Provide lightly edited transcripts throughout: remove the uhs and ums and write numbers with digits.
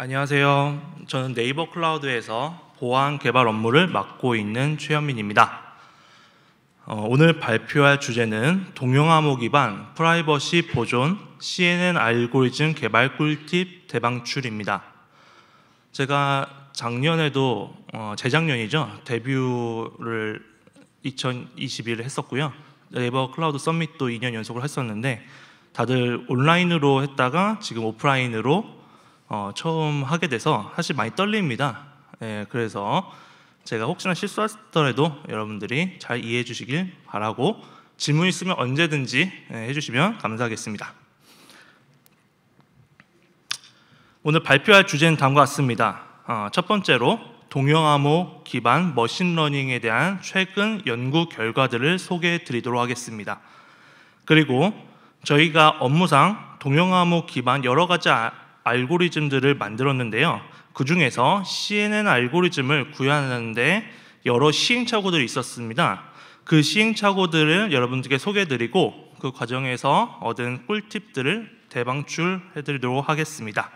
안녕하세요. 저는 네이버 클라우드에서 보안 개발 업무를 맡고 있는 최현민입니다. 오늘 발표할 주제는 동영암호 기반 프라이버시 보존 CNN 알고리즘 개발 꿀팁 대방출입니다. 제가 작년에도 재작년이죠. 데뷔를 2021에 했었고요. 네이버 클라우드 서밋도 2년 연속으로 했었는데 다들 온라인으로 했다가 지금 오프라인으로 처음 하게 돼서 사실 많이 떨립니다. 그래서 제가 혹시나 실수하더라도 여러분들이 잘 이해해 주시길 바라고 질문 있으면 언제든지 해주시면 감사하겠습니다. 오늘 발표할 주제는 다음과 같습니다. 첫 번째로 동영암호 기반 머신러닝에 대한 최근 연구 결과들을 소개해 드리도록 하겠습니다. 그리고 저희가 업무상 동영암호 기반 여러 가지 알고리즘들을 만들었는데요. 그 중에서 CNN 알고리즘을 구현하는데 여러 시행착오들이 있었습니다. 그 시행착오들을 여러분들께 소개해드리고 그 과정에서 얻은 꿀팁들을 대방출해드리도록 하겠습니다.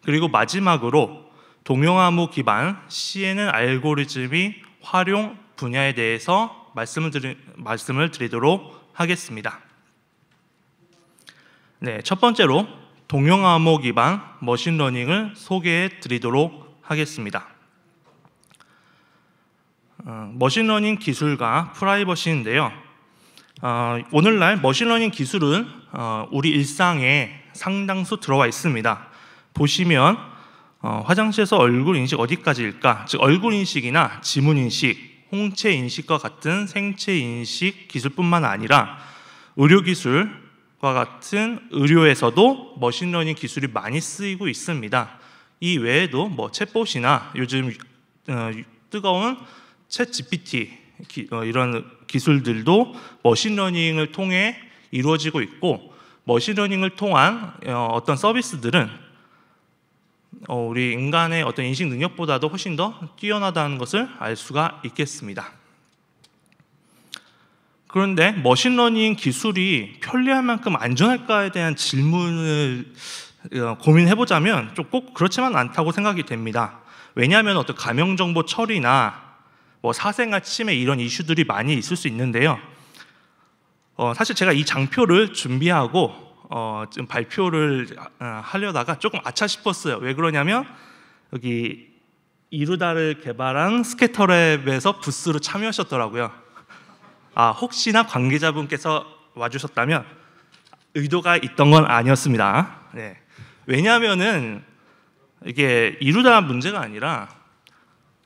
그리고 마지막으로 동영암호 기반 CNN 알고리즘이 활용 분야에 대해서 말씀을 드리도록 하겠습니다. 네, 첫 번째로 동영암호 기반 머신러닝을 소개해 드리도록 하겠습니다. 머신러닝 기술과 프라이버시인데요. 오늘날 머신러닝 기술은 우리 일상에 상당수 들어와 있습니다. 보시면 화장실에서 얼굴 인식 어디까지일까? 즉 얼굴 인식이나 지문 인식, 홍채 인식과 같은 생체 인식 기술뿐만 아니라 의료 기술 과 같은 의료에서도 머신러닝 기술이 많이 쓰이고 있습니다. 이 외에도 챗봇이나 요즘 뜨거운 챗 GPT 이런 기술들도 머신러닝을 통해 이루어지고 있고 머신러닝을 통한 어떤 서비스들은 우리 인간의 어떤 인식 능력보다도 훨씬 더 뛰어나다는 것을 알 수가 있겠습니다. 그런데 머신러닝 기술이 편리할 만큼 안전할까에 대한 질문을 고민해보자면 좀 꼭 그렇지만 않다고 생각이 됩니다. 왜냐하면 어떤 가명정보 처리나 사생활 침해 이런 이슈들이 많이 있을 수 있는데요. 사실 제가 이 장표를 준비하고 지금 발표를 하려다가 조금 아차 싶었어요. 왜 그러냐면 여기 이루다를 개발한 스캐터랩에서 부스로 참여하셨더라고요. 혹시나 관계자분께서 와주셨다면 의도가 있던 건 아니었습니다. 네. 왜냐하면은 이게 이루다 문제가 아니라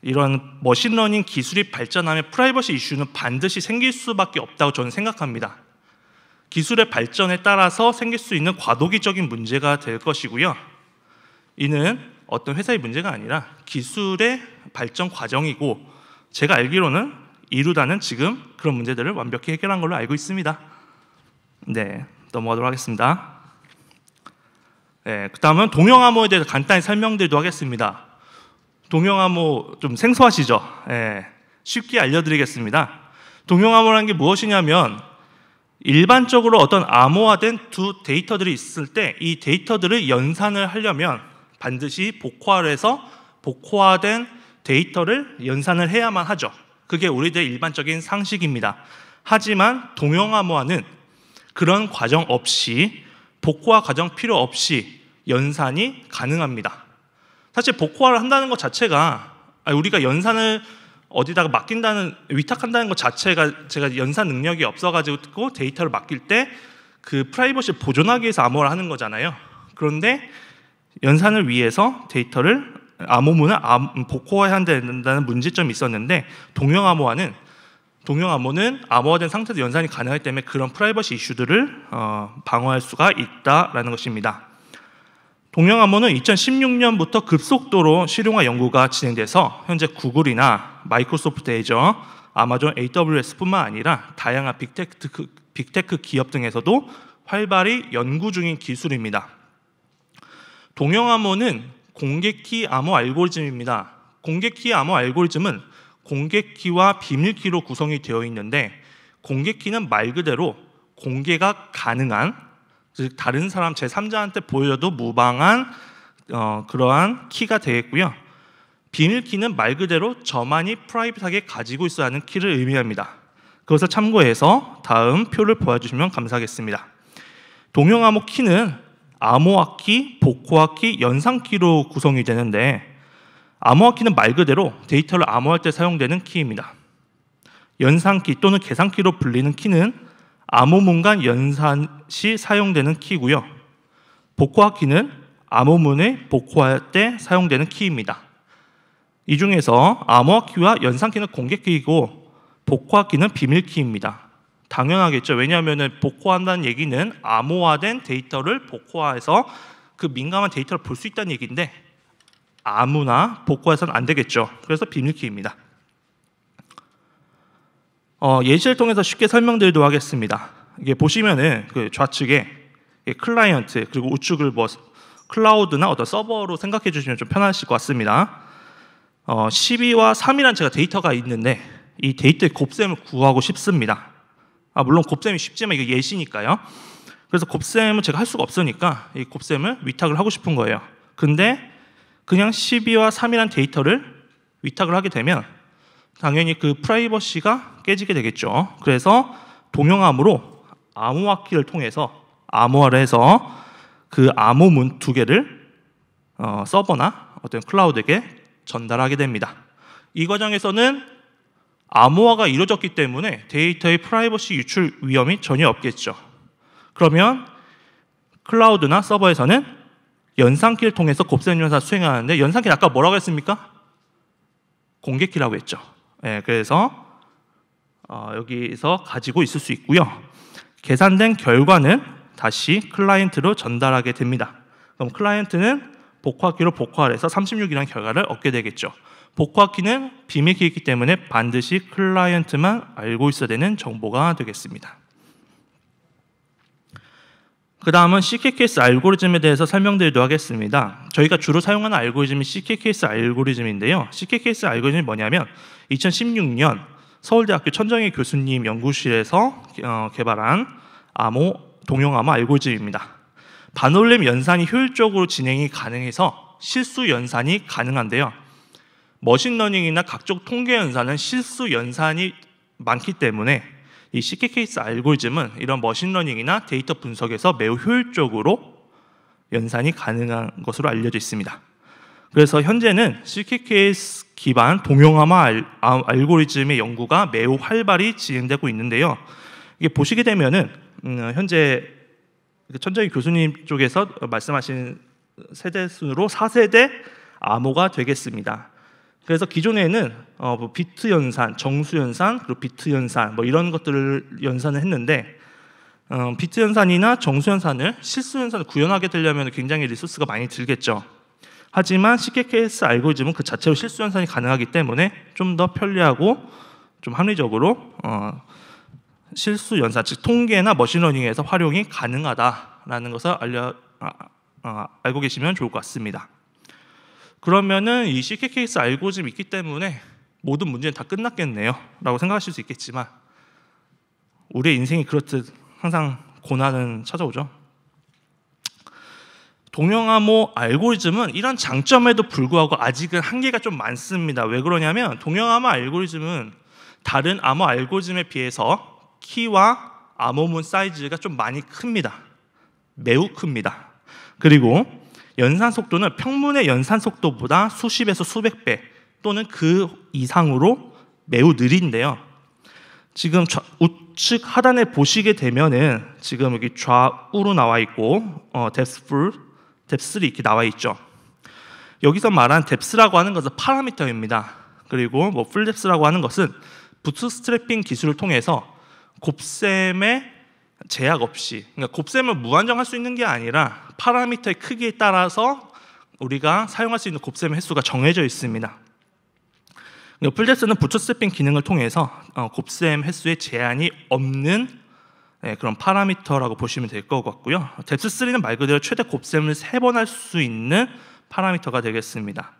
이런 머신러닝 기술이 발전하면 프라이버시 이슈는 반드시 생길 수밖에 없다고 저는 생각합니다. 기술의 발전에 따라서 생길 수 있는 과도기적인 문제가 될 것이고요. 이는 어떤 회사의 문제가 아니라 기술의 발전 과정이고 제가 알기로는 이루다는 지금 그런 문제들을 완벽히 해결한 걸로 알고 있습니다. 네, 넘어가도록 하겠습니다. 네, 그 다음은 동영암호에 대해서 간단히 설명드리도록 하겠습니다. 동영암호 좀 생소하시죠? 네, 쉽게 알려드리겠습니다. 동영암호라는 게 무엇이냐면 일반적으로 어떤 암호화된 두 데이터들이 있을 때 이 데이터들을 연산을 하려면 반드시 복호화를 해서 복호화된 데이터를 연산을 해야만 하죠. 그게 우리들의 일반적인 상식입니다. 하지만 동영암호화는 그런 과정 없이 복호화 과정 필요 없이 연산이 가능합니다. 사실 복호화를 한다는 것 자체가 우리가 연산을 어디다가 위탁한다는 것 자체가 제가 연산 능력이 없어가지고 데이터를 맡길 때 그 프라이버시를 보존하기 위해서 암호화를 하는 거잖아요. 그런데 연산을 위해서 데이터를 암호문을 복호화해야 한다는 문제점이 있었는데 동영암호는 암호화된 상태에서 연산이 가능하기 때문에 그런 프라이버시 이슈들을 방어할 수가 있다라는 것입니다. 동영암호는 2016년부터 급속도로 실용화 연구가 진행돼서 현재 구글이나 마이크로소프트 애저, 아마존 AWS뿐만 아니라 다양한 빅테크 기업 등에서도 활발히 연구 중인 기술입니다. 동영암호는 공개키 암호 알고리즘입니다. 공개키 암호 알고리즘은 공개키와 비밀키로 구성이 되어 있는데 공개키는 말 그대로 공개가 가능한, 즉 다른 사람 제3자한테 보여도 무방한 그러한 키가 되겠고요. 비밀키는 말 그대로 저만이 프라이빗하게 가지고 있어야 하는 키를 의미합니다. 그것을 참고해서 다음 표를 보여주시면 감사하겠습니다. 동영암호 키는 암호화키, 복호화키, 연산키로 구성이 되는데 암호화키는 말 그대로 데이터를 암호할 때 사용되는 키입니다. 연산키 또는 계산키로 불리는 키는 암호문 연산 시 사용되는 키고요. 복호화키는 암호문을 복호할 때 사용되는 키입니다. 이 중에서 암호화키와 연산키는 공개키이고 복호화키는 비밀키입니다. 당연하겠죠. 왜냐하면 복호한다는 얘기는 암호화된 데이터를 복호화해서 그 민감한 데이터를 볼 수 있다는 얘기인데 아무나 복호해서는 안 되겠죠. 그래서 비밀키입니다. 예시를 통해서 쉽게 설명드리도록 하겠습니다. 이게 보시면은 그 좌측에 클라이언트 그리고 우측을 클라우드나 어떤 서버로 생각해 주시면 좀 편하실 것 같습니다. 12와 3이라는 제가 데이터가 있는데 이 데이터의 곱셈을 구하고 싶습니다. 물론 곱셈이 쉽지만 이게 예시니까요. 그래서 곱셈은 제가 할 수가 없으니까 이 곱셈을 위탁을 하고 싶은 거예요. 근데 그냥 12와 3이라는 데이터를 위탁을 하게 되면 당연히 그 프라이버시가 깨지게 되겠죠. 그래서 동영암으로 암호화키를 통해서 암호화를 해서 그 암호문 두 개를 서버나 어떤 클라우드에게 전달하게 됩니다. 이 과정에서는 암호화가 이루어졌기 때문에 데이터의 프라이버시 유출 위험이 전혀 없겠죠. 그러면 클라우드나 서버에서는 연산키를 통해서 곱셈 연산을 수행하는데 연산키는 아까 뭐라고 했습니까? 공개키라고 했죠. 그래서 여기서 가지고 있을 수 있고요. 계산된 결과는 다시 클라이언트로 전달하게 됩니다. 그럼 클라이언트는 복호화키로 복호화를 해서 36이라는 결과를 얻게 되겠죠. 복호화키는 비밀키이기 때문에 반드시 클라이언트만 알고 있어야 되는 정보가 되겠습니다. 그 다음은 CKKS 알고리즘에 대해서 설명드리도록 하겠습니다. 저희가 주로 사용하는 알고리즘이 CKKS 알고리즘인데요. CKKS 알고리즘이 뭐냐면 2016년 서울대학교 천정희 교수님 연구실에서 개발한 동영암호 알고리즘입니다. 반올림 연산이 효율적으로 진행이 가능해서 실수 연산이 가능한데요. 머신러닝이나 각종 통계 연산은 실수 연산이 많기 때문에 이 CKKS 알고리즘은 이런 머신러닝이나 데이터 분석에서 매우 효율적으로 연산이 가능한 것으로 알려져 있습니다. 그래서 현재는 CKKS 기반 동영암호 알고리즘의 연구가 매우 활발히 진행되고 있는데요. 이게 보시게 되면은 현재 천정희 교수님 쪽에서 말씀하신 세대 순으로 4세대 암호가 되겠습니다. 그래서 기존에는 비트 연산, 정수 연산, 그리고 비트 연산 이런 것들을 연산을 했는데 비트 연산이나 정수 연산을 실수 연산을 구현하게 되려면 굉장히 리소스가 많이 들겠죠. 하지만 CKKS 알고리즘은 그 자체로 실수 연산이 가능하기 때문에 좀 더 편리하고 좀 합리적으로 실수 연산, 즉 통계나 머신러닝에서 활용이 가능하다라는 것을 알고 계시면 좋을 것 같습니다. 그러면은 이 CKKS 알고리즘이 있기 때문에 모든 문제는 다 끝났겠네요 라고 생각하실 수 있겠지만 우리의 인생이 그렇듯 항상 고난은 찾아오죠. 동영암호 알고리즘은 이런 장점에도 불구하고 아직은 한계가 좀 많습니다. 왜 그러냐면 동영암호 알고리즘은 다른 암호 알고리즘에 비해서 키와 암호문 사이즈가 좀 많이 큽니다. 매우 큽니다. 그리고 연산 속도는 평문의 연산 속도보다 수십에서 수백 배 또는 그 이상으로 매우 느린데요. 지금 우측 하단에 보시게 되면은 지금 여기 좌우로 나와 있고 뎁스3 이렇게 나와 있죠. 여기서 말한 뎁스라고 하는 것은 파라미터입니다. 그리고 풀뎁스라고 하는 것은 부트스트래핑 기술을 통해서 곱셈의 제약 없이, 그러니까 곱셈을 무한정할 수 있는 게 아니라 파라미터의 크기에 따라서 우리가 사용할 수 있는 곱셈의 횟수가 정해져 있습니다. 풀뎁스는 부트스트래핑 기능을 통해서 곱셈 횟수에 제한이 없는 그런 파라미터라고 보시면 될 것 같고요. 뎁스3는 말 그대로 최대 곱셈을 3번 할 수 있는 파라미터가 되겠습니다.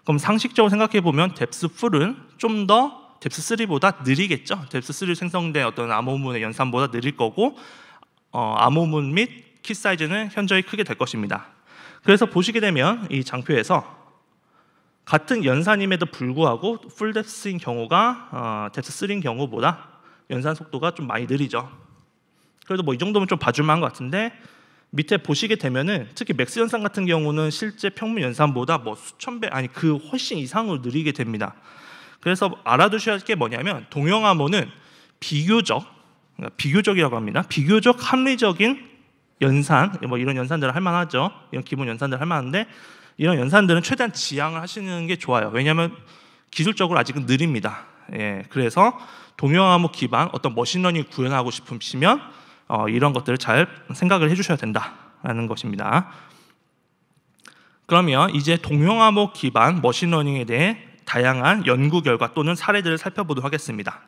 그럼 상식적으로 생각해 보면 뎁스4는 좀 더 뎁스3보다 느리겠죠. 뎁스3 생성된 어떤 암호문의 연산보다 느릴 거고 암호문 및 키 사이즈는 현저히 크게 될 것입니다. 그래서 보시게 되면 이 장표에서 같은 연산임에도 불구하고 풀 뎁스인 경우가 뎁스 3인 경우보다 연산 속도가 좀 많이 느리죠. 그래도 뭐 이 정도면 좀 봐줄만한 것 같은데, 밑에 보시게 되면은 특히 맥스 연산 같은 경우는 실제 평균 연산보다 뭐 수천 배, 아니 그 훨씬 이상으로 느리게 됩니다. 그래서 알아두셔야 할 게 뭐냐면, 동영암호는 비교적이라고 합니다. 비교적 합리적인 연산, 뭐 이런 연산들을 할 만하죠. 이런 기본 연산들을 할 만한데, 이런 연산들은 최대한 지양을 하시는 게 좋아요. 왜냐하면 기술적으로 아직은 느립니다. 예, 그래서 동영암호 기반 어떤 머신러닝 구현하고 싶으시면 이런 것들을 잘 생각을 해주셔야 된다라는 것입니다. 그러면 이제 동영암호 기반 머신러닝에 대해 다양한 연구 결과 또는 사례들을 살펴보도록 하겠습니다.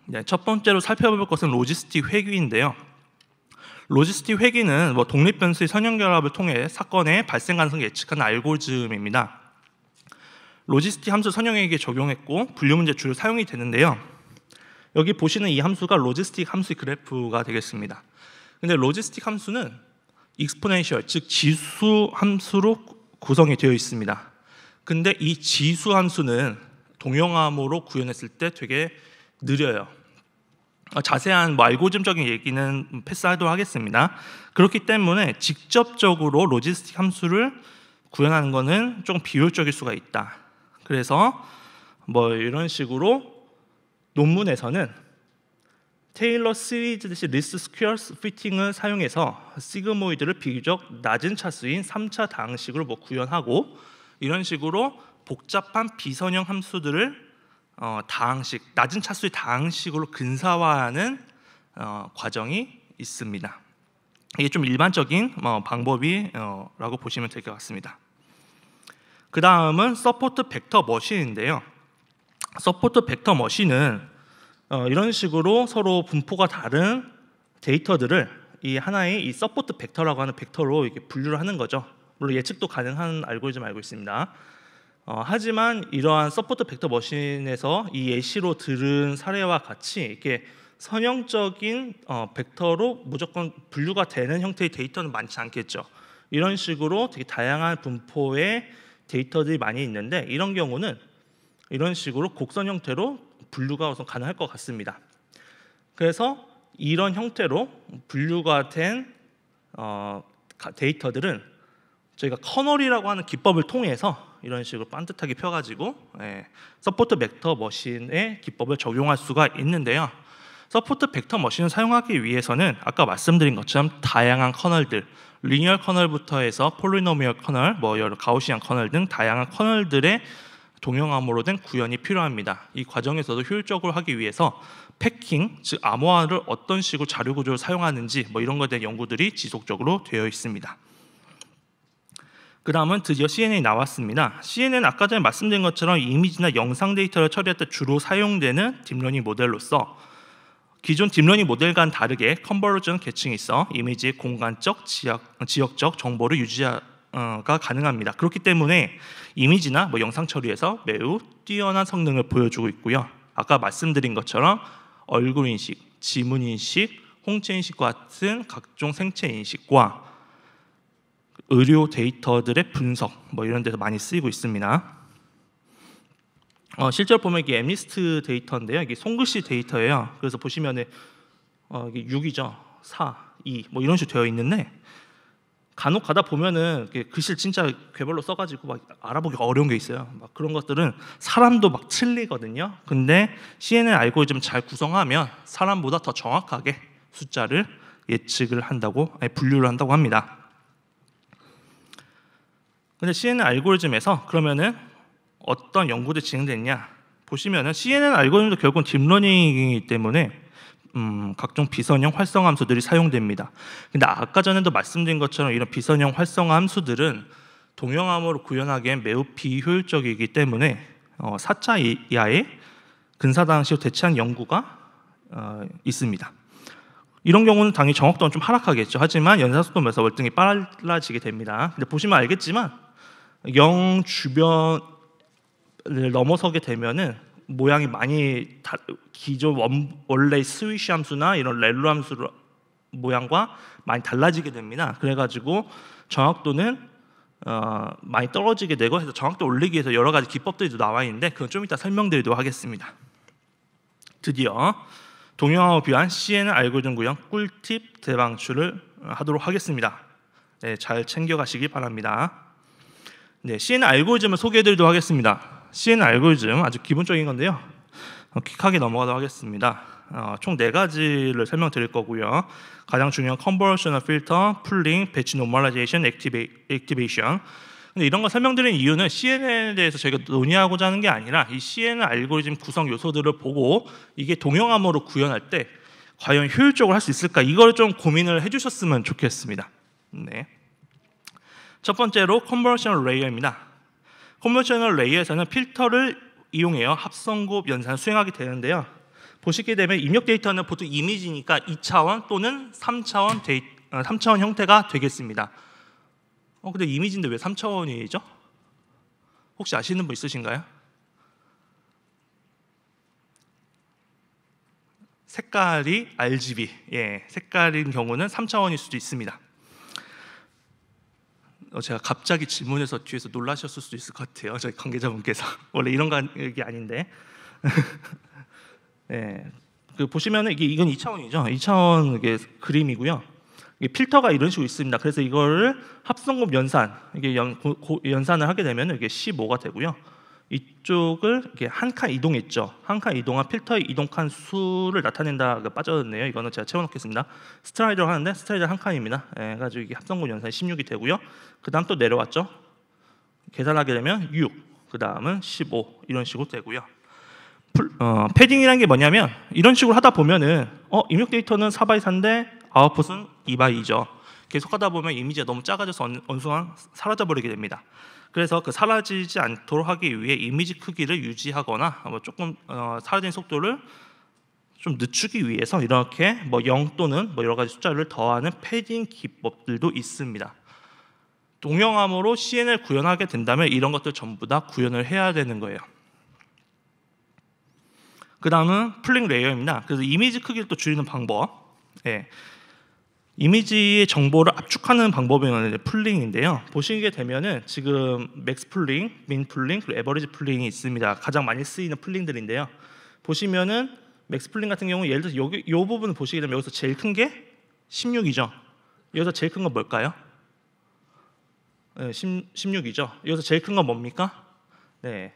네, 첫 번째로 살펴볼 것은 로지스틱 회귀인데요. 로지스틱 회귀는 뭐 독립 변수의 선형 결합을 통해 사건의 발생 가능성을 예측하는 알고리즘입니다. 로지스틱 함수 선형에게 적용했고 분류 문제 주로 사용이 되는데요. 여기 보시는 이 함수가 로지스틱 함수의 그래프가 되겠습니다. 근데 로지스틱 함수는 익스포넨셜, 즉 지수 함수로 구성이 되어 있습니다. 근데 이 지수 함수는 동영암호로 구현했을 때 되게 느려요. 자세한 알고리즘적인 얘기는 패스하도록 하겠습니다. 그렇기 때문에 직접적으로 로지스틱 함수를 구현하는 것은 좀 비효율적일 수가 있다. 그래서 뭐 이런 식으로 논문에서는 테일러 시리즈 리스트 스퀘어 피팅을 사용해서 시그모이드를 비교적 낮은 차수인 3차 다항식으로 뭐 구현하고, 이런 식으로 복잡한 비선형 함수들을 다항식, 낮은 차수의 다항식으로 근사화하는 과정이 있습니다. 이게 좀 일반적인 방법이라고 보시면 될 것 같습니다. 그 다음은 서포트 벡터 머신인데요. 서포트 벡터 머신은 이런 식으로 서로 분포가 다른 데이터들을 이 하나의 이 서포트 벡터라고 하는 벡터로 이렇게 분류를 하는 거죠. 물론 예측도 가능한 알고리즘 알고 있습니다. 하지만 이러한 서포트 벡터 머신에서 이 예시로 들은 사례와 같이 이렇게 선형적인 벡터로 무조건 분류가 되는 형태의 데이터는 많지 않겠죠. 이런 식으로 되게 다양한 분포의 데이터들이 많이 있는데, 이런 경우는 이런 식으로 곡선 형태로 분류가 우선 가능할 것 같습니다. 그래서 이런 형태로 분류가 된 데이터들은 저희가 커널이라고 하는 기법을 통해서 이런 식으로 반듯하게 펴가지고 서포트 벡터 머신의 기법을 적용할 수가 있는데요. 서포트 벡터 머신을 사용하기 위해서는 아까 말씀드린 것처럼 다양한 커널들, 리니어 커널부터 해서 폴리노미얼 커널, 뭐 여러 가우시안 커널 등 다양한 커널들의 동영암호로 된 구현이 필요합니다. 이 과정에서도 효율적으로 하기 위해서 패킹, 즉 암호화를 어떤 식으로 자료 구조를 사용하는지 뭐 이런 것에 대한 연구들이 지속적으로 되어 있습니다. 그 다음은 드디어 CNN이 나왔습니다. CNN은 아까 전에 말씀드린 것처럼 이미지나 영상 데이터를 처리할 때 주로 사용되는 딥러닝 모델로서 기존 딥러닝 모델과는 다르게 컨버전 계층이 있어 이미지의 공간적, 지역적 정보를 유지가 가능합니다. 그렇기 때문에 이미지나 뭐 영상 처리에서 매우 뛰어난 성능을 보여주고 있고요. 아까 말씀드린 것처럼 얼굴 인식, 지문 인식, 홍채 인식 같은 각종 생체 인식과 의료 데이터들의 분석 뭐 이런 데서 많이 쓰이고 있습니다. 실제로 보면 이게 엠니스트 데이터인데요. 이게 손글씨 데이터예요. 그래서 보시면은 이게 6이죠. 4, 2 뭐 이런 식으로 되어 있는데, 간혹 가다 보면은 글씨를 진짜 괴별로 써가지고 막 알아보기 어려운 게 있어요. 막 그런 것들은 사람도 막 틀리거든요. 근데 CNN 알고리즘 잘 구성하면 사람보다 더 정확하게 숫자를 예측을 한다고, 분류를 한다고 합니다. 근데 CNN 알고리즘에서 그러면은 어떤 연구들이 진행됐냐 보시면은, CNN 알고리즘도 결국은 딥러닝이기 때문에 각종 비선형 활성화 함수들이 사용됩니다. 근데 아까 전에도 말씀드린 것처럼 이런 비선형 활성화 함수들은 동영암호로 구현하기엔 매우 비효율적이기 때문에 4차 이하의 근사다항식으로 대체한 연구가 있습니다. 이런 경우는 당연히 정확도는 좀 하락하겠죠. 하지만 연산속도면서 월등히 빨라지게 됩니다. 근데 보시면 알겠지만 0 주변을 넘어서게 되면은 모양이 많이 기존 원래 스위시 함수나 이런 렐로 함수로 모양과 많이 달라지게 됩니다. 그래가지고 정확도는 많이 떨어지게 되고 해서 정확도 올리기 위해서 여러 가지 기법들이 나와 있는데 그건 좀 이따 설명드리도록 하겠습니다. 드디어 동영암을 비유한 CNN 알고리즘 구현 꿀팁 대방출을 하도록 하겠습니다. 네, 잘 챙겨가시기 바랍니다. 네, CNN 알고리즘을 소개해드리도록 하겠습니다. CNN 알고리즘 아주 기본적인 건데요. 퀵하게 넘어가도록 하겠습니다. 총 4가지를 설명드릴 거고요. 가장 중요한 컨버셔널 필터, 풀링, 배치 노멀라이제이션, 액티베이션. 근데 이런 거 설명드리는 이유는 CNN에 대해서 저희가 논의하고자 하는 게 아니라 이 CNN 알고리즘 구성 요소들을 보고 이게 동영암으로 구현할 때 과연 효율적으로 할 수 있을까, 이걸 좀 고민을 해주셨으면 좋겠습니다. 네. 첫 번째로 컨버셔널 레이어입니다. 컨버셔널 레이어에서는 필터를 이용해서 합성곱 연산을 수행하게 되는데요. 보시게 되면 입력 데이터는 보통 이미지니까 2차원 또는 3차원 형태가 되겠습니다. 근데 이미지인데 왜 3차원이죠? 혹시 아시는 분 있으신가요? 색깔이 RGB, 색깔인 경우는 3차원일 수도 있습니다. 제가 갑자기 질문해서 뒤에서 놀라셨을 수도 있을 것 같아요. 저희 관계자분께서 원래 이런 게 아닌데. 그 보시면은 이건 2차원이죠. 2차원 이게 그림이고요. 이게 필터가 이런 식으로 있습니다. 그래서 이거를 합성곱 연산, 이게 연산을 하게 되면 이게 15가 되고요. 이쪽을 이렇게 한 칸 이동했죠. 한 칸 이동한 필터의 이동 칸 수를 나타낸다. 빠졌네요. 이거는 제가 채워놓겠습니다. 스트라이더를 하는데 스트라이더 한 칸입니다. 그래가지고 이게 합성곱 연산이 16이 되고요. 그 다음 또 내려왔죠. 계산하게 되면 6, 그 다음은 15 이런 식으로 되고요. 패딩이라는 게 뭐냐면 이런 식으로 하다 보면은 입력 데이터는 4x4인데 아웃풋은 2x2죠. 계속 하다 보면 이미지가 너무 작아져서 어느 순간 사라져버리게 됩니다. 그래서 그 사라지지 않도록 하기 위해 이미지 크기를 유지하거나 조금 사라지는 속도를 좀 늦추기 위해서 이렇게 0 또는 여러 가지 숫자를 더하는 패딩 기법들도 있습니다. 동영암으로 CNN을 구현하게 된다면 이런 것들 전부 다 구현을 해야 되는 거예요. 그 다음은 풀링 레이어입니다. 그래서 이미지 크기를 또 줄이는 방법. 이미지의 정보를 압축하는 방법이 풀링인데요. 보시게 되면은 지금 맥스 풀링, 민 풀링, 그리고 에버리지 풀링이 있습니다. 가장 많이 쓰이는 풀링들인데요. 보시면은 맥스 풀링 같은 경우 예를 들어서 이 부분을 보시게 되면 여기서 제일 큰 게 16이죠. 여기서 제일 큰 건 뭘까요? 16이죠. 여기서 제일 큰 건 뭡니까?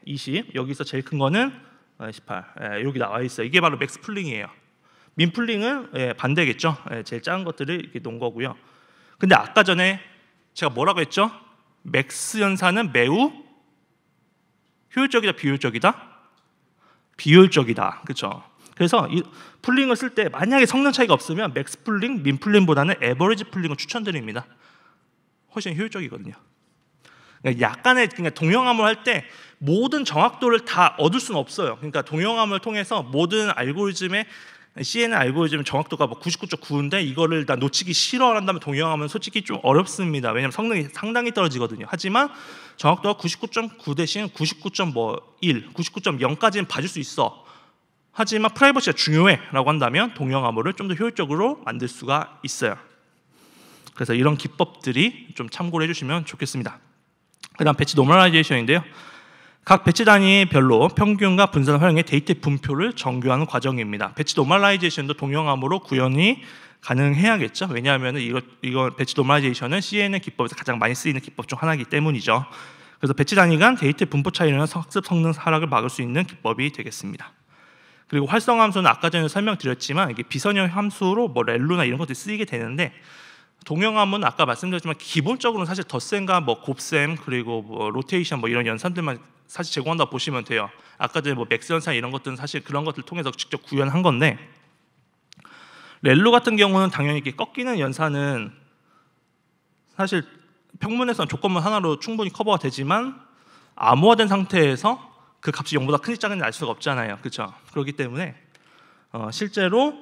20. 여기서 제일 큰 거는 18. 여기 나와 있어요. 이게 바로 맥스 풀링이에요. 민 풀링은 반대겠죠. 제일 작은 것들을 이렇게 놓은 거고요. 근데 아까 전에 제가 뭐라고 했죠? 맥스 연산은 매우 효율적이다, 비효율적이다? 비효율적이다. 그렇죠? 그래서 이 풀링을 쓸 때 만약에 성능 차이가 없으면 맥스 풀링, 민 풀링보다는 에버리지 풀링을 추천드립니다. 훨씬 효율적이거든요. 약간의 동영암을 할 때 모든 정확도를 다 얻을 수는 없어요. 그러니까 동영암을 통해서 모든 알고리즘의 CNN 알고리즘 정확도가 99.9인데 이거를 다 놓치기 싫어한다면 동영암은 솔직히 좀 어렵습니다. 왜냐하면 성능이 상당히 떨어지거든요. 하지만 정확도가 99.9 대신 99.1, 99.0까지는 봐줄 수 있어. 하지만 프라이버시가 중요해라고 한다면 동영암을 좀 더 효율적으로 만들 수가 있어요. 그래서 이런 기법들이 좀 참고를 해주시면 좋겠습니다. 그 다음 배치 노멀라이제이션인데요. 각 배치 단위별로 평균과 분산을 활용해 데이터 분표를 정교하는 과정입니다. 배치 노멀라이제이션도 동영암으로 구현이 가능해야겠죠. 왜냐하면 이거 배치 노멀라이제이션은 CNN 기법에서 가장 많이 쓰이는 기법 중 하나이기 때문이죠. 그래서 배치 단위 간 데이터 분포 차이는 학습 성능 하락을 막을 수 있는 기법이 되겠습니다. 그리고 활성 함수는 아까 전에 설명드렸지만 이게 비선형 함수로 렐루나 이런 것들이 쓰이게 되는데 동영암은 아까 말씀드렸지만 기본적으로는 사실 덧셈과 곱셈 그리고 로테이션 이런 연산들만 사실 제공한다고 보시면 돼요. 아까 전에 맥스 연산 이런 것들은 사실 그런 것들을 통해서 직접 구현한 건데 렐루 같은 경우는 당연히 이렇게 꺾이는 연산은 사실 평문에서는 조건문 하나로 충분히 커버가 되지만 암호화된 상태에서 그 값이 0보다 큰지 작은지 알 수가 없잖아요. 그렇죠? 그렇기 때문에 실제로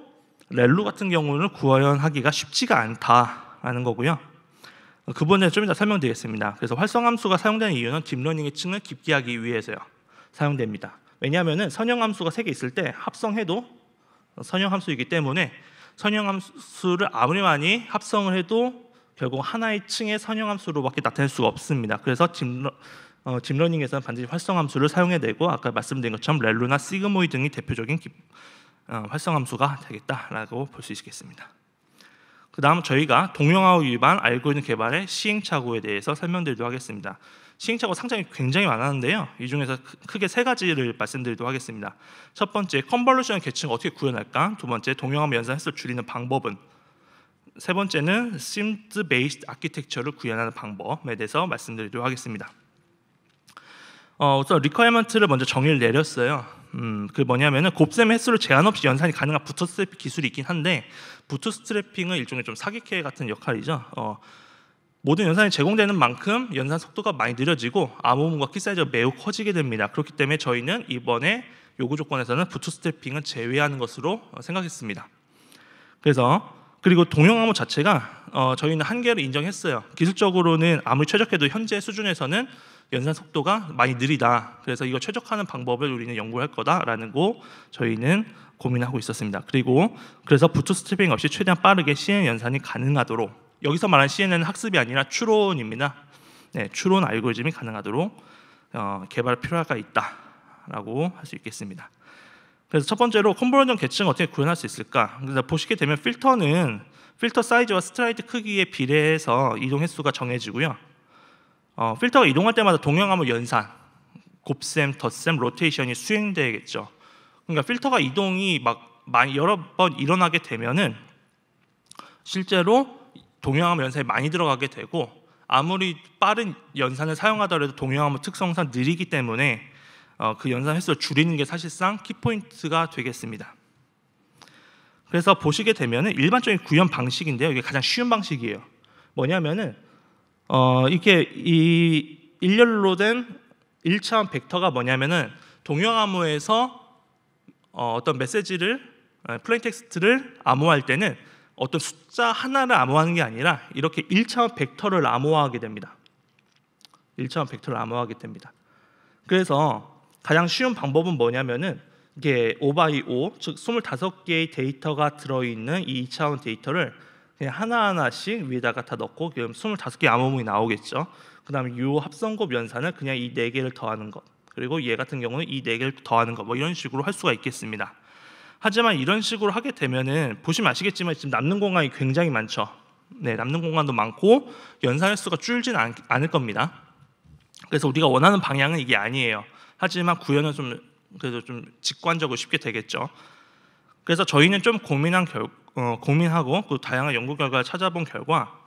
렐루 같은 경우는 구현하기가 쉽지가 않다라는 거고요. 그 부분에 좀 이따 설명드리겠습니다. 그래서 활성함수가 사용되는 이유는 딥러닝의 층을 깊게 하기 위해서요. 사용됩니다. 왜냐하면 선형함수가 3개 있을 때 합성해도 선형함수이기 때문에 선형함수를 아무리 많이 합성을 해도 결국 하나의 층의 선형함수로밖에 나타낼 수가 없습니다. 그래서 딥러닝에서는 반드시 활성함수를 사용해내고 아까 말씀드린 것처럼 렐로나 시그모이드 등이 대표적인 활성함수가 되겠다라고 볼 수 있겠습니다. 그 다음 저희가 동영하우 위반 알고리즘 개발의 시행착오에 대해서 설명드리도록 하겠습니다. 시행착오 상당히 굉장히 많았는데요. 이 중에서 크게 세 가지를 말씀드리도록 하겠습니다. 첫 번째, 컨볼루션 계층을 어떻게 구현할까? 두 번째, 동영하우 연산 횟수를 줄이는 방법은? 세 번째는 심드 베이스드 아키텍처를 구현하는 방법에 대해서 말씀드리도록 하겠습니다. 우선 리퀘어먼트를 먼저 정의를 내렸어요. 그 뭐냐면은 곱셈 횟수를 제한 없이 연산이 가능한 부트스트래핑 기술이 있긴 한데 부트스트래핑은 일종의 좀 사기캐 같은 역할이죠. 모든 연산이 제공되는 만큼 연산 속도가 많이 느려지고 암호문과 키 사이즈가 매우 커지게 됩니다. 그렇기 때문에 저희는 이번에 요구 조건에서는 부트스트래핑은 제외하는 것으로 생각했습니다. 그리고 동영암호 자체가 저희는 한계를 인정했어요. 기술적으로는 아무리 최적해도 현재 수준에서는 연산 속도가 많이 느리다. 그래서 이거 최적화하는 방법을 우리는 연구할 거다라는 거 저희는 고민하고 있었습니다. 그래서 부트스트래핑 없이 최대한 빠르게 CNN 연산이 가능하도록, 여기서 말하는 CNN은 학습이 아니라 추론입니다. 네, 추론 알고리즘이 가능하도록 개발 필요가 있다라고 할 수 있겠습니다. 그래서 첫 번째로 컨볼루션 계층을 어떻게 구현할 수 있을까? 그래서 보시게 되면 필터는 필터 사이즈와 스트라이드 크기에 비례해서 이동 횟수가 정해지고요. 필터가 이동할 때마다 동영암호 연산, 곱셈, 덧셈, 로테이션이 수행되겠죠. 그러니까 필터가 이동이 많이 여러 번 일어나게 되면은 실제로 동영암호 연산이 많이 들어가게 되고 아무리 빠른 연산을 사용하더라도 동영암호 특성상 느리기 때문에 그 연산 횟수를 줄이는 게 사실상 키포인트가 되겠습니다. 그래서 보시게 되면은 일반적인 구현 방식인데요. 이게 가장 쉬운 방식이에요. 뭐냐면은 이게 이 일렬로 된 1차원 벡터가 뭐냐면은 동영암호에서 어떤 메시지를 플레인 텍스트를 암호할 때는 어떤 숫자 하나를 암호하는 게 아니라 이렇게 1차원 벡터를 암호하게 됩니다. 1차원 벡터를 암호하게 됩니다. 그래서 가장 쉬운 방법은 뭐냐면은 이게 5x5, 즉 25개의 데이터가 들어있는 이 2차원 데이터를 그냥 하나하나씩 위에다가 다 넣고 그럼 25개 암호문이 나오겠죠. 그 다음에 이 합성곱 연산을 그냥 이 4개를 더하는 것, 그리고 얘 같은 경우는 이 4개를 더하는 것, 뭐 이런 식으로 할 수가 있겠습니다. 하지만 이런 식으로 하게 되면은 보시면 아시겠지만 지금 남는 공간이 굉장히 많죠. 네, 남는 공간도 많고 연산 횟수가 줄지는 않을 겁니다. 그래서 우리가 원하는 방향은 이게 아니에요. 하지만 구현은 그래도 좀 직관적으로 쉽게 되겠죠. 그래서 저희는 좀 고민하고 그 다양한 연구 결과를 찾아본 결과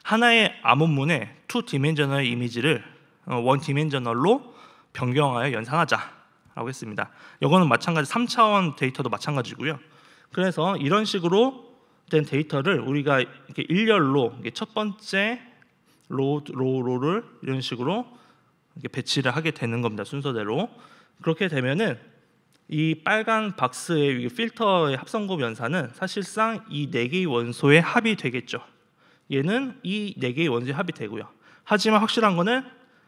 하나의 암호문에 2디멘셔널 이미지를 1디멘셔널로 변경하여 연산하자라고 했습니다. 이거는 마찬가지 3차원 데이터도 마찬가지고요. 그래서 이런 식으로 된 데이터를 우리가 이렇게 일렬로 첫 번째 로를 이런 식으로 이렇게 배치를 하게 되는 겁니다. 순서대로. 그렇게 되면은 이 빨간 박스의 필터의 합성곱 연산은 사실상 이 4개의 원소의 합이 되겠죠. 얘는 이 4개의 원소의 합이 되고요. 하지만 확실한 거는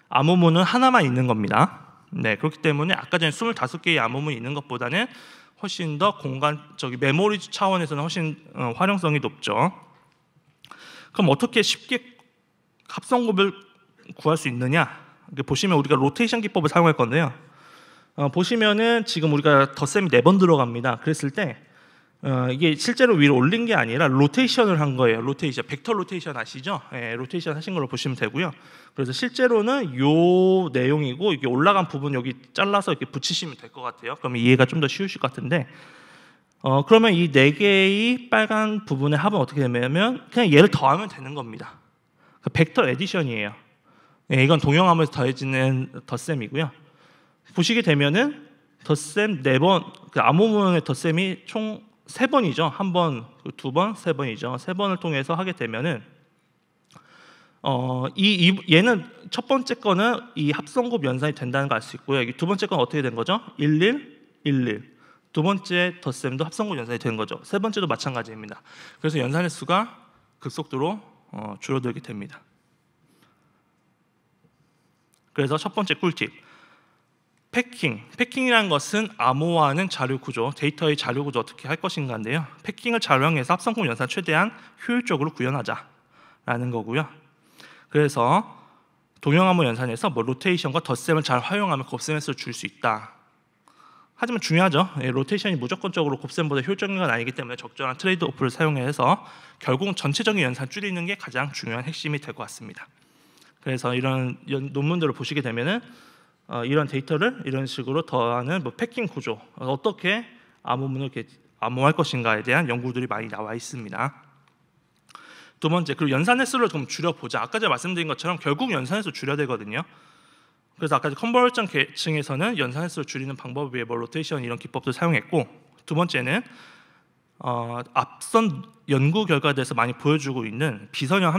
암호문은 하나만 있는 겁니다. 네, 그렇기 때문에 아까 전에 25개의 암호문이 있는 것보다는 훨씬 더 공간적인 메모리 차원에서는 훨씬 활용성이 높죠. 그럼 어떻게 쉽게 합성곱을 구할 수 있느냐? 보시면 우리가 로테이션 기법을 사용할 건데요. 보시면은 지금 우리가 덧셈이 4번 들어갑니다. 그랬을 때 이게 실제로 위로 올린 게 아니라 로테이션을 한 거예요. 로테이션, 벡터 로테이션 아시죠? 네, 로테이션 하신 걸로 보시면 되고요. 그래서 실제로는 요 내용이고 이게 올라간 부분 여기 잘라서 이렇게 붙이시면 될 것 같아요. 그러면 이해가 좀 더 쉬우실 것 같은데 그러면 이 4개의 빨간 부분의 합은 어떻게 되냐면 그냥 얘를 더하면 되는 겁니다. 벡터 에디션이에요. 네, 이건 동영암호에서 더해지는 덧셈이고요. 보시게 되면은 덧셈 4번, 그 암호문의 덧셈이 총 3번이죠. 1번, 2번, 3번이죠. 3번을 통해서 하게 되면은 얘는 첫 번째 거는 이 합성곱 연산이 된다는 걸 알 수 있고요. 두 번째 건 어떻게 된 거죠? 11, 11. 두 번째 덧셈도 합성곱 연산이 된 거죠. 세 번째도 마찬가지입니다. 그래서 연산 횟수가 급속도로 줄어들게 됩니다. 그래서 첫 번째 꿀팁. 패킹이라는 것은 암호화하는 자료 구조, 데이터의 자료 구조 어떻게 할 것인가인데요. 패킹을 활용해서 합성품 연산 최대한 효율적으로 구현하자라는 거고요. 그래서 동형암호 연산에서 뭐 로테이션과 덧셈을 잘 활용하면 곱셈 횟수를 줄 수 있다. 하지만 중요하죠. 로테이션이 무조건적으로 곱셈보다 효율적인 건 아니기 때문에 적절한 트레이드 오프를 사용해서 결국 전체적인 연산 줄이는 게 가장 중요한 핵심이 될 것 같습니다. 그래서 이런 논문들을 보시게 되면은 이런 데이터를 이런 식으로 더하는 뭐 패킹 구조, 어떻게 암호문을 이렇게 암호할 것인가에 대한 연구들이 많이 나와 있습니다. 두 번째, 그리고 연산 횟수를 좀 줄여보자. 아까 제가 말씀드린 것처럼 결국 연산 횟수 줄여야 되거든요. 그래서 아까 컨버전 계층에서는 연산 횟수를 줄이는 방법 위에 뭐 로테이션 이런 기법도 사용했고, 두 번째는 앞선 연구 결과에서 많이 보여주고 있는 비선형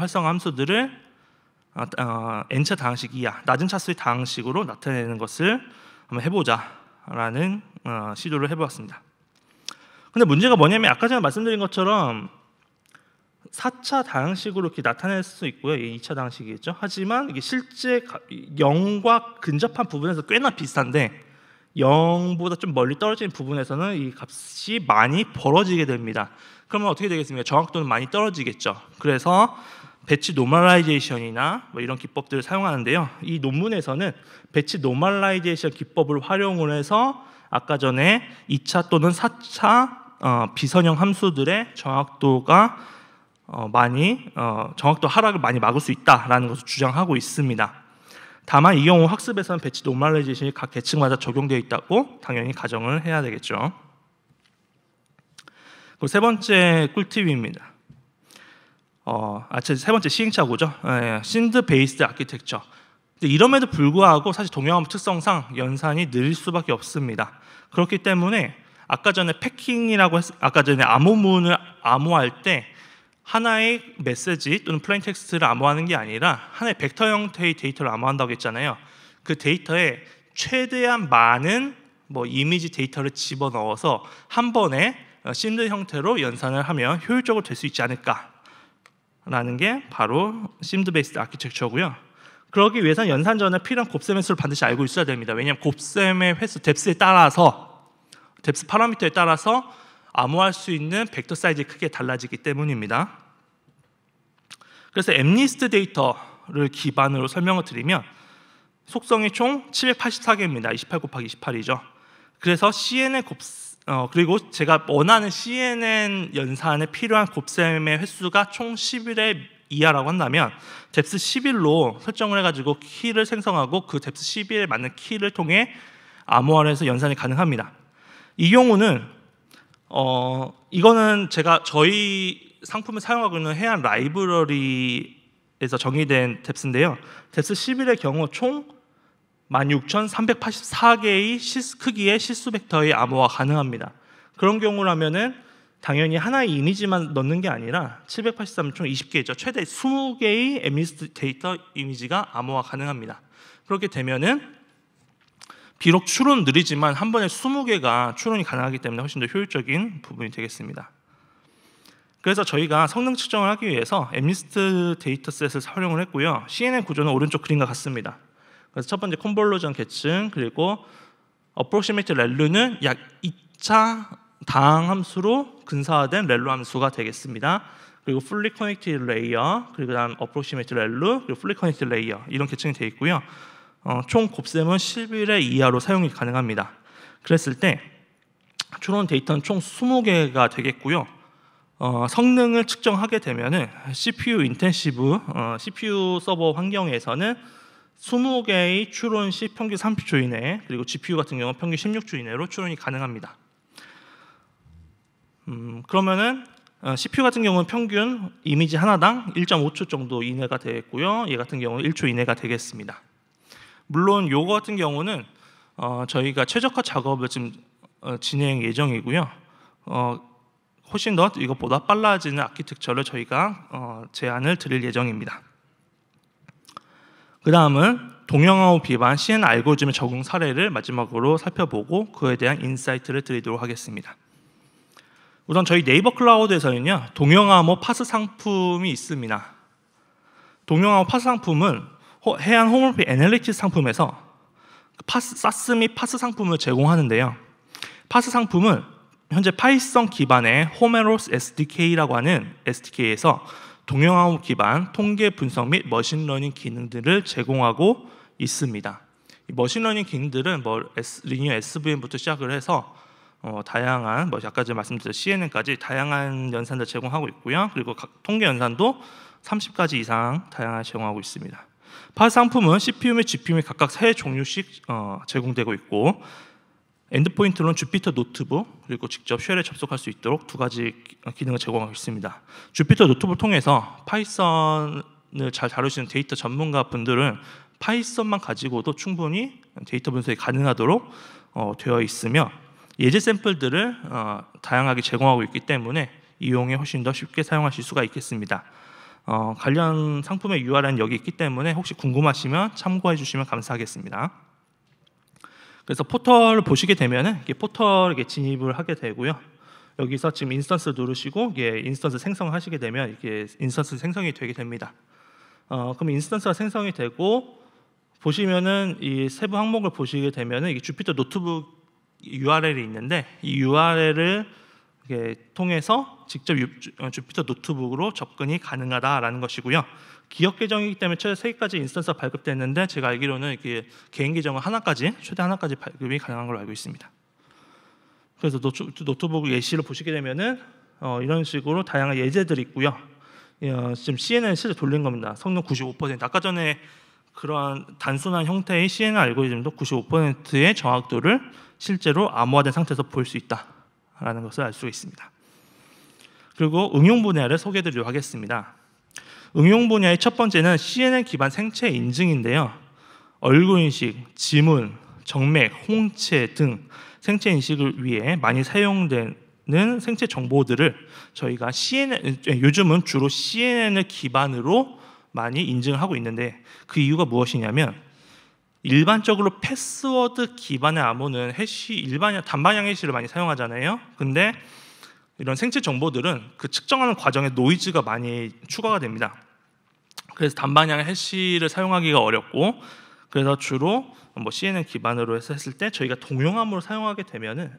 활성화 함수들을 n차 다항식 이하, 낮은 차수의 다항식으로 나타내는 것을 한번 해보자라는 시도를 해보았습니다. 근데 문제가 뭐냐면 아까 제가 말씀드린 것처럼 4차 다항식으로 이렇게 나타낼 수 있고요. 2차 다항식이겠죠. 하지만 이게 실제 0과 근접한 부분에서 꽤나 비슷한데 0보다 좀 멀리 떨어지는 부분에서는 이 값이 많이 벌어지게 됩니다. 그러면 어떻게 되겠습니까? 정확도는 많이 떨어지겠죠. 그래서 배치 노멀라이제이션이나 뭐 이런 기법들을 사용하는데요. 이 논문에서는 배치 노멀라이제이션 기법을 활용을 해서 아까 전에 2차 또는 4차 비선형 함수들의 정확도가 정확도 하락을 많이 막을 수 있다라는 것을 주장하고 있습니다. 다만 이 경우 학습에서는 배치 노멀라이제이션이 각 계층마다 적용되어 있다고 당연히 가정을 해야 되겠죠. 그리고 세 번째 꿀팁입니다. 세 번째 시행착오죠. 신드 베이스드 아키텍처. 이럼에도 불구하고 사실 동형암호 특성상 연산이 느릴 수밖에 없습니다. 그렇기 때문에 아까 전에 패킹이라고 아까 전에 암호문을 암호할 때 하나의 메시지 또는 플레인 텍스트를 암호하는 게 아니라 하나의 벡터 형태의 데이터를 암호한다고 했잖아요. 그 데이터에 최대한 많은 뭐 이미지 데이터를 집어넣어서 한 번에 신드 형태로 연산을 하면 효율적으로 될 수 있지 않을까라는 게 바로 심드 베이스드 아키텍처고요. 그러기 위해서는 연산 전에 필요한 곱셈 횟수를 반드시 알고 있어야 됩니다. 왜냐하면 곱셈의 횟수, 뎁스 파라미터에 따라서 암호할 수 있는 벡터 사이즈의 크기가 달라지기 때문입니다. 그래서 엠리스트 데이터를 기반으로 설명을 드리면 속성이 총 784개입니다. 28 곱하기 28이죠. 그래서 CNN 그리고 제가 원하는 CNN 연산에 필요한 곱셈의 횟수가 총 11의 이하라고 한다면 뎁스 11로 설정을 해가지고 키를 생성하고 그 뎁스 11에 맞는 키를 통해 암호화를 해서 연산이 가능합니다. 이 경우는 이거는 제가 저희 상품을 사용하고 있는 해안 라이브러리에서 정의된 뎁스인데요. 뎁스 11의 경우 총 16,384개의 크기의 실수 벡터의 암호화 가능합니다. 그런 경우라면은 당연히 하나의 이미지만 넣는 게 아니라 783은 총 20개죠. 최대 20개의 엠리스트 데이터 이미지가 암호화 가능합니다. 그렇게 되면은 비록 추론은 느리지만 한 번에 20개가 추론이 가능하기 때문에 훨씬 더 효율적인 부분이 되겠습니다. 그래서 저희가 성능 측정을 하기 위해서 엠리스트 데이터셋을 활용을 했고요. CNN 구조는 오른쪽 그림과 같습니다. 그래서 첫 번째 컨볼루전 계층, 그리고 approximate 렐루는 약 2차 다항 함수로 근사화된 렐루 함수가 되겠습니다. 그리고 fully connected layer, 그리고 다음 approximate 렐루, 그리고 fully connected layer 이런 계층이 되어 있고요. 총 곱셈은 11의 이하로 사용이 가능합니다. 그랬을 때 추론 데이터는 총 20개가 되겠고요. 성능을 측정하게 되면은 CPU 인텐시브 CPU 서버 환경에서는 20개의 추론 시 평균 30초 이내, 그리고 GPU 같은 경우 평균 16초 이내로 추론이 가능합니다. 그러면은 CPU 같은 경우는 평균 이미지 하나당 1.5초 정도 이내가 되겠고요. 얘 같은 경우는 1초 이내가 되겠습니다. 물론 요거 같은 경우는 저희가 최적화 작업을 지금 진행 예정이고요. 훨씬 더 이것보다 빨라지는 아키텍처를 저희가 제안을 드릴 예정입니다. 그 다음은 동형암호 비반 CNN 알고리즘의 적용 사례를 마지막으로 살펴보고 그에 대한 인사이트를 드리도록 하겠습니다. 우선 저희 네이버 클라우드에서는요, 동형암호 파스 상품이 있습니다. 동형암호 파스 상품은 해안 홈홈페이지 애널리티cs 상품에서 사스 및 파스 상품을 제공하는데요. 파스 상품은 현재 파이썬 기반의 호메로스 SDK라고 하는 SDK에서 동영암호 기반 통계 분석 및 머신러닝 기능들을 제공하고 있습니다. 이 머신러닝 기능들은 리니어 SVM부터 시작을 해서 다양한 아까 전에 말씀드린 CNN까지 다양한 연산을 제공하고 있고요. 그리고 각 통계 연산도 30가지 이상 다양하게 제공하고 있습니다. 파스 상품은 CPU 및 GPU 및 각각 3종류씩 제공되고 있고, 엔드포인트로는 주피터 노트북 그리고 직접 쉘에 접속할 수 있도록 2가지 기능을 제공하고 있습니다. 주피터 노트북을 통해서 파이썬을 잘 다루시는 데이터 전문가 분들은 파이썬만 가지고도 충분히 데이터 분석이 가능하도록 되어 있으며, 예제 샘플들을 다양하게 제공하고 있기 때문에 이용에 훨씬 더 쉽게 사용하실 수가 있겠습니다. 관련 상품의 URL은 여기 있기 때문에 혹시 궁금하시면 참고해 주시면 감사하겠습니다. 그래서 포털을 보시게 되면은 포털에 진입을 하게 되고요. 여기서 지금 인스턴스 누르시고 인스턴스 생성하시게 되면 이게 인스턴스 생성이 되게 됩니다. 그럼 인스턴스가 생성이 되고 보시면은 이 세부 항목을 보시게 되면은 이게 주피터 노트북 URL이 있는데, 이 URL을 통해서 직접 주피터 노트북으로 접근이 가능하다라는 것이고요. 기업 계정이기 때문에 최대 3개까지 인스턴스가 발급됐는데, 제가 알기로는 이게 개인 계정은 최대 하나까지 발급이 가능한 걸로 알고 있습니다. 그래서 노트북 예시를 보시게 되면은 이런 식으로 다양한 예제들이 있고요. 지금 CNN 실제 돌린 겁니다. 성능 95%. 아까 전에 그러한 단순한 형태의 CNN 알고리즘도 95%의 정확도를 실제로 암호화된 상태에서 볼 수 있다라는 것을 알 수 있습니다. 그리고 응용 분야를 소개해드리도록 하겠습니다. 응용 분야의 첫 번째는 CNN 기반 생체 인증인데요. 얼굴 인식, 지문, 정맥, 홍채 등 생체 인식을 위해 많이 사용되는 생체 정보들을 저희가 요즘은 주로 CNN을 기반으로 많이 인증을 하고 있는데, 그 이유가 무엇이냐면, 일반적으로 패스워드 기반의 암호는 단방향 해시를 많이 사용하잖아요. 근데 이런 생체 정보들은 그 측정하는 과정에 노이즈가 많이 추가가 됩니다. 그래서 단방향 해시를 사용하기가 어렵고, 그래서 주로 CNN 기반으로 해서 했을 때 저희가 동용암호를 사용하게 되면은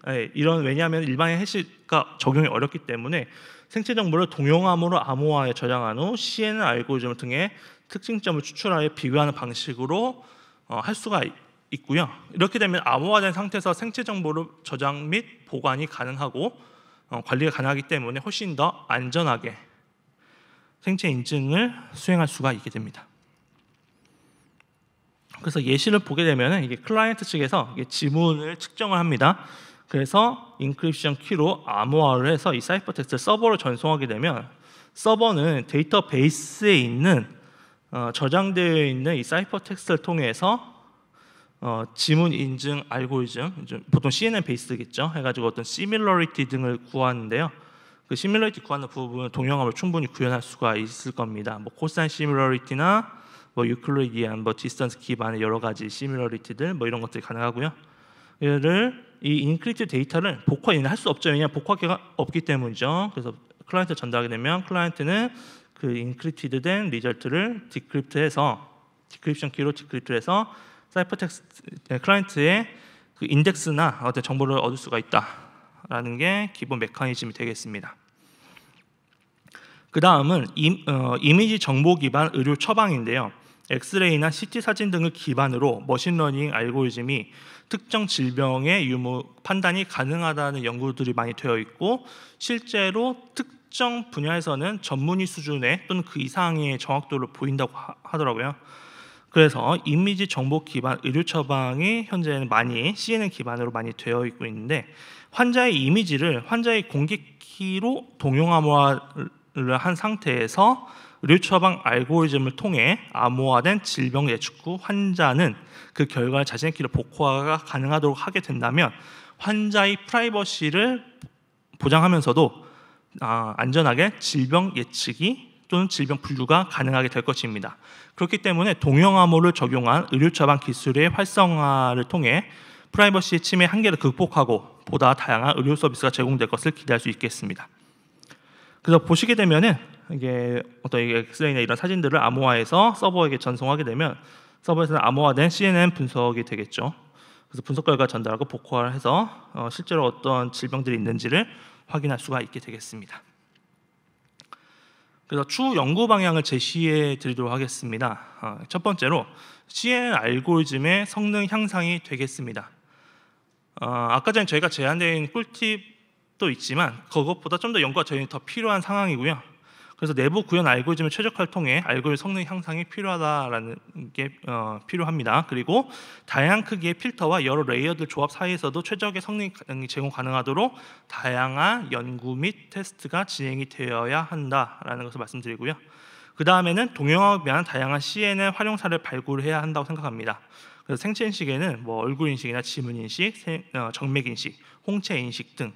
왜냐하면 일반의 해시가 적용이 어렵기 때문에 생체 정보를 동용암호로 암호화에 저장한 후 CNN 알고리즘을 통해 특징점을 추출하여 비교하는 방식으로 할 수가 있고요. 이렇게 되면 암호화된 상태에서 생체 정보를 저장 및 보관이 가능하고 관리가 가능하기 때문에 훨씬 더 안전하게 생체 인증을 수행할 수가 있게 됩니다. 그래서 예시를 보게 되면 이게 클라이언트 측에서 지문을 측정을 합니다. 그래서 인크립션 키로 암호화를 해서 이 사이퍼텍스트를 서버로 전송하게 되면, 서버는 데이터베이스에 있는 저장되어 있는 이 사이퍼텍스트를 통해서 지문 인증 알고리즘, 보통 CNN 베이스겠죠, 해가지고 어떤 시밀러리티 등을 구하는데요. 그 시밀러리티 구하는 부분은 동영암을 충분히 구현할 수가 있을 겁니다. 코사인 시밀러리티나 유클리디안, 디스턴스 기반의 여러 가지 시밀러리티들 이런 것들이 가능하고요. 이 인크립트 데이터를 복화는 할 수 없죠. 왜냐하면 복화기가 없기 때문이죠. 그래서 클라이언트 전달하게 되면 클라이언트는 그 인크립티드된 리절트를 디크립션 키로 디크립트해서 사이퍼텍스트 클라이언트의 그 인덱스나 어떤 정보를 얻을 수가 있다라는 게 기본 메커니즘이 되겠습니다. 그 다음은 이미지 정보 기반 의료 처방인데요. 엑스레이나 CT 사진 등을 기반으로 머신러닝 알고리즘이 특정 질병의 유무 판단이 가능하다는 연구들이 많이 되어 있고, 실제로 특정 분야에서는 전문의 수준의 또는 그 이상의 정확도를 보인다고 하더라고요. 그래서 이미지 정보 기반 의료 처방이 현재는 많이 CNN 기반으로 많이 되어 있고 있는데, 환자의 이미지를 환자의 공격키로 동용암호화를 한 상태에서 의료 처방 알고리즘을 통해 암호화된 질병 예측 후 환자는 그 결과를 자신의 키로 복호화가 가능하도록 하게 된다면, 환자의 프라이버시를 보장하면서도 안전하게 질병 예측이 또는 질병 분류가 가능하게 될 것입니다. 그렇기 때문에 동영암호를 적용한 의료 처방 기술의 활성화를 통해 프라이버시 침해 한계를 극복하고 보다 다양한 의료 서비스가 제공될 것을 기대할 수 있겠습니다. 그래서 보시게 되면은 이게 어떤 엑스레이나 이런 사진들을 암호화해서 서버에게 전송하게 되면, 서버에서는 암호화된 CNN 분석이 되겠죠. 그래서 분석 결과 전달하고 복호화해서 실제로 어떤 질병들이 있는지를 확인할 수가 있게 되겠습니다. 그래서 추후 연구 방향을 제시해 드리도록 하겠습니다. 첫 번째로 CNN 알고리즘의 성능 향상이 되겠습니다. 아까 전에 저희가 제안된 꿀팁도 있지만 그것보다 좀 더 연구가 저희는 더 필요한 상황이고요. 그래서 내부 구현 알고리즘을 최적화를 통해 알고리즘 성능 향상이 필요하다라는 게 필요합니다. 그리고 다양한 크기의 필터와 여러 레이어들 조합 사이에서도 최적의 성능이 제공 가능하도록 다양한 연구 및 테스트가 진행이 되어야 한다라는 것을 말씀드리고요. 그 다음에는 동영상을 위한 다양한 CNN의 활용사를 발굴해야 한다고 생각합니다. 그래서 생체 인식에는 뭐 얼굴 인식이나 지문 인식, 정맥 인식, 홍채 인식 등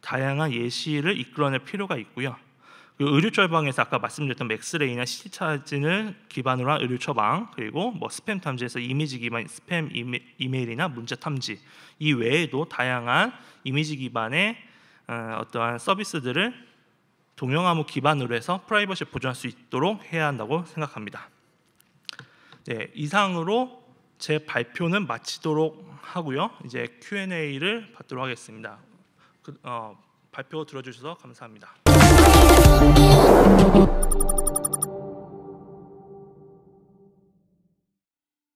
다양한 예시를 이끌어낼 필요가 있고요. 의료 처방에서 아까 말씀드렸던 맥스레이나 CT 사진을 기반으로 한 의료 처방, 그리고 뭐 스팸 탐지에서 이미지 기반 스팸 이메일이나 문자 탐지, 이 외에도 다양한 이미지 기반의 어떠한 서비스들을 동영암호 기반으로 해서 프라이버시를 보존할 수 있도록 해야 한다고 생각합니다. 네, 이상으로 제 발표는 마치도록 하고요. 이제 Q&A를 받도록 하겠습니다. 발표 들어주셔서 감사합니다.